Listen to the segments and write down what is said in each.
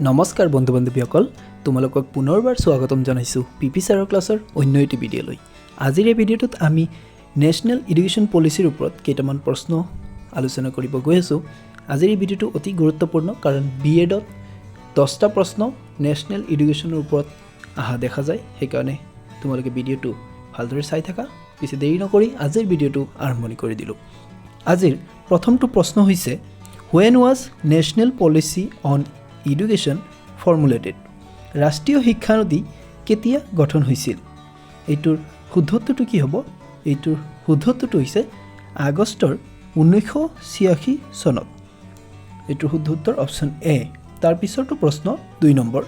নমস্কাৰ বন্ধু বান্ধৱীসকল, তোমালোকক পুনৰবাৰ স্বাগতম জনাইছোঁ পিপি ছাৰৰ ক্লাছৰ অন্য এটি ভিডিঅ'লৈ। আজিৰ এই ভিডিঅ'টোত আমি নেশ্যনেল এডুকেশ্যন পলিচিৰ ওপৰত কেইটামান প্ৰশ্ন আলোচনা কৰিব গৈ আছোঁ। আজিৰ এই ভিডিঅ'টো অতি গুৰুত্বপূৰ্ণ কাৰণ BEdত 10টা প্ৰশ্ন নেশ্যনেল এডুকেশ্যনৰ ওপৰত অহা দেখা যায়। সেইকাৰণে তোমালোকে ভিডিঅ'টো ভালদৰে চাই থাকা। পিছে দেৰি নকৰি আজিৰ ভিডিঅ'টো আৰম্ভণি কৰি দিলোঁ। আজিৰ প্ৰথমটো প্ৰশ্ন হৈছে, When was National Policy on Education formulated? ৰাষ্ট্ৰীয় শিক্ষানীতি কেতিয়া গঠন হৈছিল? এইটোৰ শুদ্ধত্বটো কি হ'ব? এইটোৰ শুদ্ধত্বটো হৈছে আগষ্টৰ 1986 চনত। এইটোৰ শুদ্ধ উত্তৰ অপশ্যন এ। তাৰ পিছৰটো প্ৰশ্ন 2 number,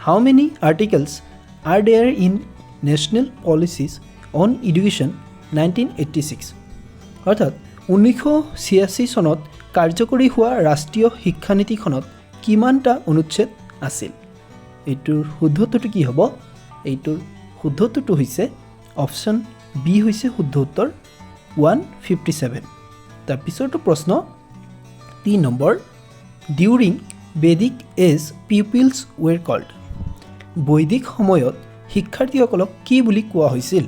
How many articles are there in National Policies on Education 1986? অৰ্থাৎ 1986 চনত কাৰ্যকৰী হোৱা ৰাষ্ট্ৰীয় শিক্ষানীতিখনত কিমানটা অনুচ্ছেদ আছিল? এইটোৰ শুদ্ধত্বটো কি হ'ব? এইটোৰ শুদ্ধত্বটো হৈছে অপশ্যন বি হৈছে শুদ্ধ উত্তৰ 157। তাৰ পিছৰটো প্ৰশ্ন 3 number, during Vedic age peoples were called? বৈদিক সময়ত শিক্ষাৰ্থীসকলক কি বুলি কোৱা হৈছিল?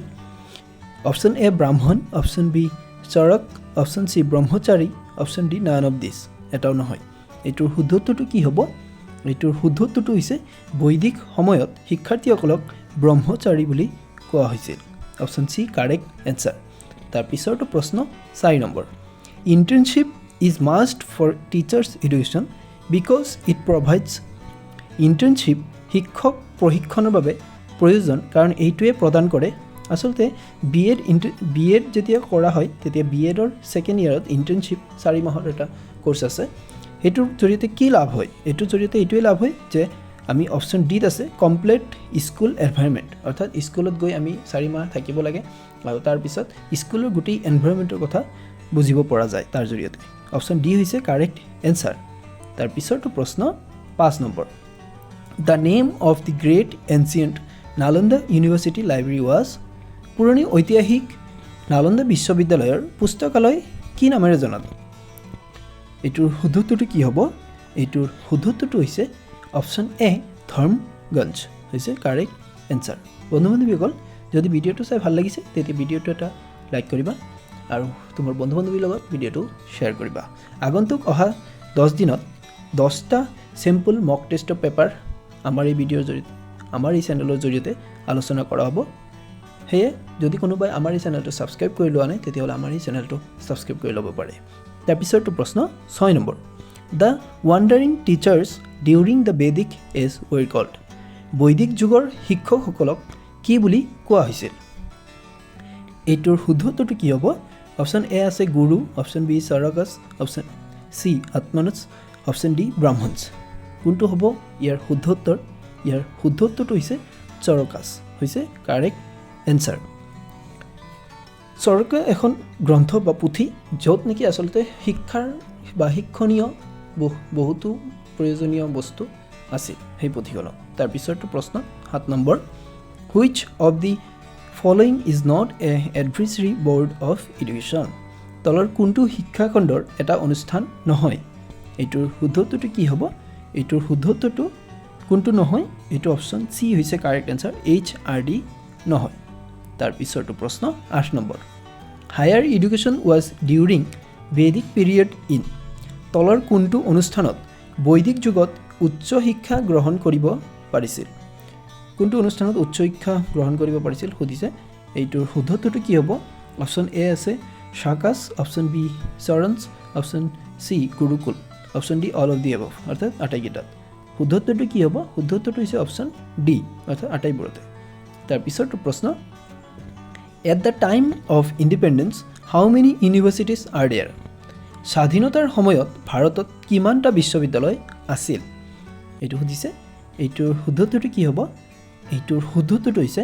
Option A Brahman, option B Charak, option C Brahmachari, option D none of these, এটাও নহয়। এইটোৰ শুদ্ধত্বটো কি হ'ব? এইটোৰ শুদ্ধত্বটো হৈছে বৈদিক সময়ত শিক্ষাৰ্থীসকলক ব্ৰহ্মচাৰী বুলি কোৱা হৈছিল। Option C correct answer. তাৰ পিছৰটো প্ৰশ্ন 4 নম্বৰ, internship is must for teachers education because it provides? Internship শিক্ষক প্ৰশিক্ষণৰ বাবে প্ৰয়োজন কাৰণ এইটোৱে প্ৰদান কৰে। আচলতে BEd যেতিয়া কৰা হয় তেতিয়া BEdৰ ছেকেণ্ড ইয়াৰত ইণ্টাৰ্ণশ্বিপ 4 মাহৰ এটা কোৰ্চ আছে। সেইটোৰ জৰিয়তে কি লাভ হয়? এইটোৰ জৰিয়তে এইটোৱে লাভ হয় যে আমি অপশ্যন ডিত আছে কমপ্লিট স্কুল এনভাইৰনমেণ্ট, অৰ্থাৎ স্কুলত গৈ আমি 4 মাহ থাকিব লাগে আৰু তাৰপিছত স্কুলৰ গোটেই এনভাইৰনমেণ্টৰ কথা বুজিব পৰা যায় তাৰ জৰিয়তে। অপশ্যন ডি হৈছে কাৰেক্ট এনচাৰ। তাৰ পিছৰটো প্ৰশ্ন 5 number, the name of the great ancient Nalanda university library was? পুৰণি ঐতিহাসিক নালন্দা বিশ্ববিদ্যালয়ৰ পুস্তকালয় কি নামেৰে জনাত? এইটোৰ শুদ্ধত্বটো কি হ'ব? এইটোৰ শুদ্ধত্বটো হৈছে অপশ্যন এ ধৰ্মগঞ্জ হৈছে কাৰেক্ট এনচাৰ। বন্ধু বান্ধৱীসকল, যদি ভিডিঅ'টো চাই ভাল লাগিছে তেতিয়া ভিডিঅ'টো এটা লাইক কৰিবা আৰু তোমাৰ বন্ধু বান্ধৱীৰ লগত ভিডিঅ'টো শ্বেয়াৰ কৰিবা। আগন্তুক অহা 10 দিনত 10টা চিম্পল মক টেষ্টৰ পেপাৰ আমাৰ এই ভিডিঅ'ৰ জৰিয়তে আমাৰ এই চেনেলৰ জৰিয়তে আলোচনা কৰা হ'ব। সেয়ে যদি কোনোবাই আমাৰ এই চেনেলটো ছাবস্ক্ৰাইব কৰি লোৱা নাই তেতিয়াহ'লে আমাৰ এই চেনেলটো ছাবস্ক্ৰাইব কৰি ল'ব পাৰে। তাৰপিছৰটো প্ৰশ্ন 6 number, the wandering teachers during the Vedic age were called? বৈদিক যুগৰ শিক্ষকসকলক কি বুলি কোৱা হৈছিল? এইটোৰ শুদ্ধত্বটো কি হ'ব? অপশ্যন এ আছে guru, option B Charakas, option C Atmanas, option D Brahmanas. কোনটো হ'ব ইয়াৰ শুদ্ধ উত্তৰ? ইয়াৰ শুদ্ধ উত্তৰটো হৈছে চৰকাছ হৈছে কাৰেক্ট এনচাৰ। চৰকা এখন গ্ৰন্থ বা পুথি য'ত নেকি আচলতে শিক্ষাৰ বা শিক্ষণীয় বহুতো প্ৰয়োজনীয় বস্তু আছিল সেই পুথিখনত। তাৰপিছৰটো প্ৰশ্ন 7 number, which of the following is not a advisory board of education? তলৰ কোনটো শিক্ষাখণ্ডৰ এটা অনুষ্ঠান নহয়? এইটোৰ শুদ্ধত্বটো কি হ'ব? এইটোৰ শুদ্ধত্বটো কোনটো নহয়? এইটো অপশ্যন চি হৈছে কাৰেক্ট এনচাৰ, HRD নহয়। তাৰপিছৰটো প্ৰশ্ন 8 number, higher education was during Vedic period in? তলৰ কোনটো অনুষ্ঠানত বৈদিক যুগত উচ্চ শিক্ষা গ্ৰহণ কৰিব পাৰিছিল? কোনটো অনুষ্ঠানত উচ্চ শিক্ষা গ্ৰহণ কৰিব পাৰিছিল সুধিছে। এইটোৰ শুদ্ধত্বটো কি হ'ব? অপশ্যন এ আছে Shakhas, option B Charanas, option C gurukul, option D all of the above, অৰ্থাৎ আটাইকেইটাত। শুদ্ধত্বটো কি হ'ব? শুদ্ধত্বটো হৈছে অপশ্যন ডি, অৰ্থাৎ আটাইবোৰতে। তাৰপিছৰটো প্ৰশ্ন, at the time of independence how many universities are there? স্বাধীনতাৰ সময়ত ভাৰতত কিমানটা বিশ্ববিদ্যালয় আছিল? এইটো সুধিছে। এইটোৰ শুদ্ধত্বটো কি হ'ব? এইটোৰ শুদ্ধত্বটো হৈছে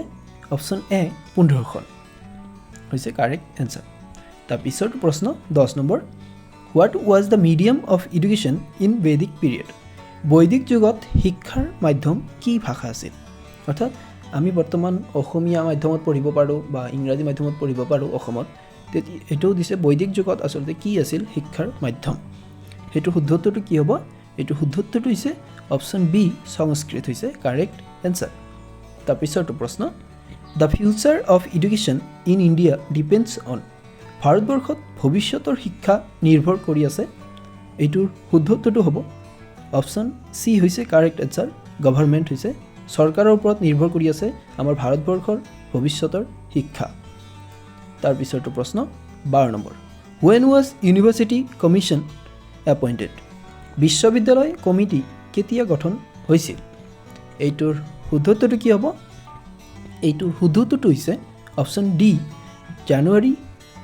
অপশ্যন এ 15খন হৈছে কাৰেক্ট এনচাৰ। তাৰপিছৰটো প্ৰশ্ন 10 number, what was the medium of education in Vedic period? বৈদিক যুগত শিক্ষাৰ মাধ্যম কি ভাষা আছিল? অৰ্থাৎ আমি বৰ্তমান অসমীয়া মাধ্যমত পঢ়িব পাৰোঁ বা ইংৰাজী মাধ্যমত পঢ়িব পাৰোঁ অসমত, তেতিয়া এইটোও দিছে বৈদিক যুগত আচলতে কি আছিল শিক্ষাৰ মাধ্যম। সেইটো শুদ্ধত্বটো কি হ'ব? এইটো শুদ্ধত্বটো হৈছে অপশ্যন বি সংস্কৃত হৈছে কাৰেক্ট এনচাৰ তাৰপিছৰটো প্ৰশ্ন the future of education in India depends on ভাৰতবৰ্ষত ভৱিষ্যতৰ শিক্ষা নিৰ্ভৰ কৰি আছে এইটোৰ শুদ্ধ উত্তৰটো হ'ব অপশ্যন চি হৈছে কাৰেক্ট এনচাৰ গভৰ্ণমেণ্ট হৈছে চৰকাৰৰ ওপৰত নিৰ্ভৰ কৰি আছে আমাৰ ভাৰতবৰ্ষৰ ভৱিষ্যতৰ শিক্ষা তাৰপিছৰটো প্ৰশ্ন 12 number when was university commission appointed বিশ্ববিদ্যালয় কমিটি কেতিয়া গঠন হৈছিল এইটোৰ শুদ্ধ উত্তৰটো কি হ'ব এইটোৰ শুদ্ধ উত্তৰটো হৈছে অপশ্যন ডি জানুৱাৰী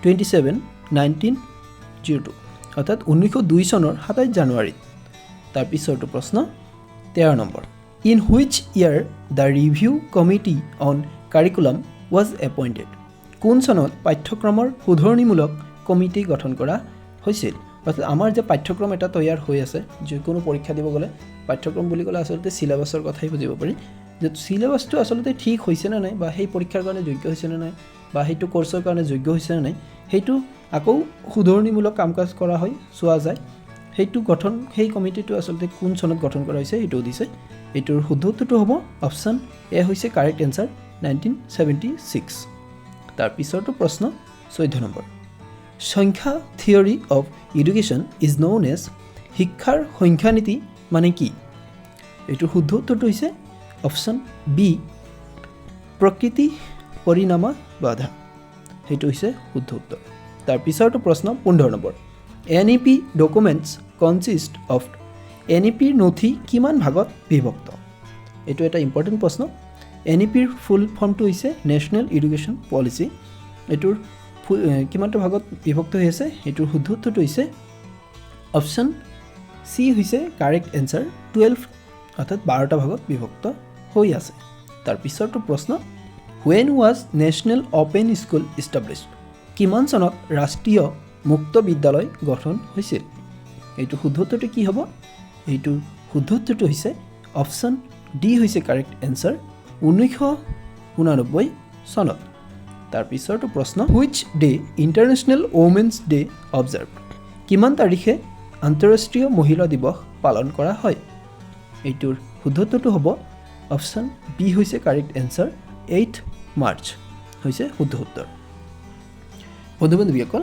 27, 1902 অৰ্থাৎ 1902 চনৰ 27 জানুৱাৰীত তাৰপিছৰটো প্ৰশ্ন 13 number in which year the review committee on curriculum was appointed কোন চনত পাঠ্যক্ৰমৰ শুধৰণিমূলক কমিটি গঠন কৰা হৈছিল অৰ্থাৎ আমাৰ যে পাঠ্যক্ৰম এটা তৈয়াৰ হৈ আছে যিকোনো পৰীক্ষা দিব গ'লে পাঠ্যক্ৰম বুলি ক'লে আচলতে চিলেবাছৰ কথাই বুজিব পাৰি যে চিলেবাছটো আচলতে ঠিক হৈছে নে নাই বা সেই পৰীক্ষাৰ কাৰণে যোগ্য হৈছে নে নাই বা সেইটো কোৰ্চৰ কাৰণে যোগ্য হৈছে নে নাই সেইটো আকৌ শুধৰণিমূলক কাম কাজ কৰা হয় চোৱা যায় সেইটো গঠন সেই কমিটিটো আচলতে কোন চনত গঠন কৰা হৈছে এইটো দিছে এইটোৰ শুদ্ধ উত্তৰটো হ'ব অপশ্যন এ হৈছে কাৰেক্ট এনচাৰ 1976 তাৰপিছৰটো প্ৰশ্ন 14 নম্বৰ সংখ্যা theory of education is known as শিক্ষাৰ সংখ্যানীতি মানে কি এইটোৰ শুদ্ধ উত্তৰটো হৈছে অপশ্যন বি প্ৰকৃতি পৰিণামা বাধা সেইটো হৈছে শুদ্ধ উত্তৰ তাৰপিছৰটো প্ৰশ্ন 15 number NEP documents consist of NEPৰ নথি কিমান ভাগত বিভক্ত এইটো এটা ইম্পৰ্টেণ্ট প্ৰশ্ন NEPৰ ফুল ফৰ্মটো হৈছে নেশ্যনেল এডুকেশ্যন পলিচি এইটোৰ কিমানটা ভাগত বিভক্ত হৈ আছে এইটোৰ শুদ্ধ উত্তৰটো হৈছে অপশ্যন চি হৈছে কাৰেক্ট এনচাৰ 12 অৰ্থাৎ 12টা ভাগত বিভক্ত হৈ আছে তাৰপিছৰটো প্ৰশ্ন when was national open school established কিমান চনত ৰাষ্ট্ৰীয় মুক্ত বিদ্যালয় গঠন হৈছিল এইটো শুদ্ধ উত্তৰটো কি হ'ব এইটোৰ শুদ্ধ উত্তৰটো হৈছে অপশ্যন ডি হৈছে কাৰেক্ট এনচাৰ 1989 চনত তাৰপিছৰটো প্ৰশ্ন which day international women's day observe কিমান তাৰিখে আন্তঃৰাষ্ট্ৰীয় মহিলা দিৱস পালন কৰা হয় এইটোৰ শুদ্ধ উত্তৰটো হ'ব অপশ্যন বি হৈছে কাৰেক্ট এনচাৰ 8 মাৰ্চ হৈছে শুদ্ধ উত্তৰ বন্ধু বান্ধৱীসকল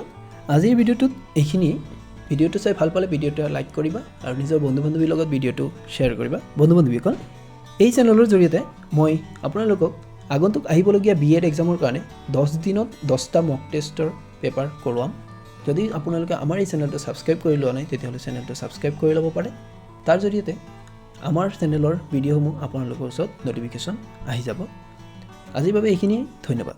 আজিৰ ভিডিঅ'টোত এইখিনিয়ে ভিডিঅ'টো চাই ভাল পালে ভিডিঅ'টো লাইক কৰিবা আৰু নিজৰ বন্ধু বান্ধৱীৰ লগত ভিডিঅ'টো শ্বেয়াৰ কৰিবা বন্ধু বান্ধৱীসকল এই চেনেলৰ জৰিয়তে মই আপোনালোকক আগন্তুক আহিবলগীয়া BEd এক্সামৰ কাৰণে 10 দিনত 10টা মক টেষ্টৰ পেপাৰ কৰোৱাম যদি আপোনালোকে আমাৰ এই চেনেলটো ছাবস্ক্ৰাইব কৰি লোৱা নাই তেতিয়াহ'লে চেনেলটো ছাবস্ক্ৰাইব কৰি ল'ব পাৰে তাৰ জৰিয়তে আমাৰ চেনেলৰ ভিডিঅ'সমূহ আপোনালোকৰ ওচৰত ন'টিফিকেশ্যন আহি যাব আজিৰ বাবে এইখিনিয়ে ধন্যবাদ